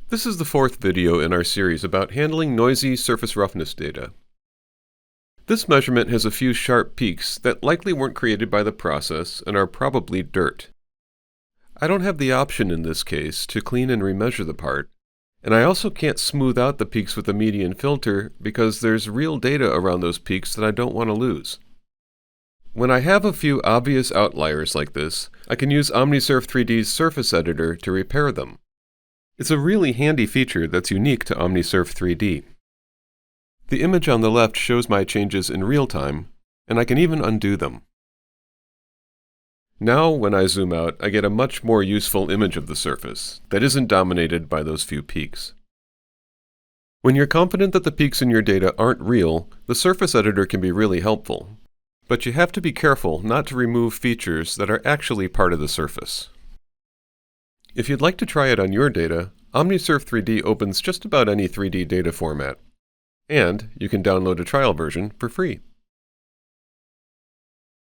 This is the fourth video in our series about handling noisy surface roughness data. This measurement has a few sharp peaks that likely weren't created by the process and are probably dirt. I don't have the option in this case to clean and remeasure the part, and I also can't smooth out the peaks with a median filter because there's real data around those peaks that I don't want to lose. When I have a few obvious outliers like this, I can use OmniSurf 3D's surface editor to repair them. It's a really handy feature that's unique to OmniSurf 3D. The image on the left shows my changes in real time, and I can even undo them. Now, when I zoom out, I get a much more useful image of the surface that isn't dominated by those few peaks. When you're confident that the peaks in your data aren't real, the surface editor can be really helpful. But you have to be careful not to remove features that are actually part of the surface. If you'd like to try it on your data, OmniSurf 3D opens just about any 3D data format. And you can download a trial version for free.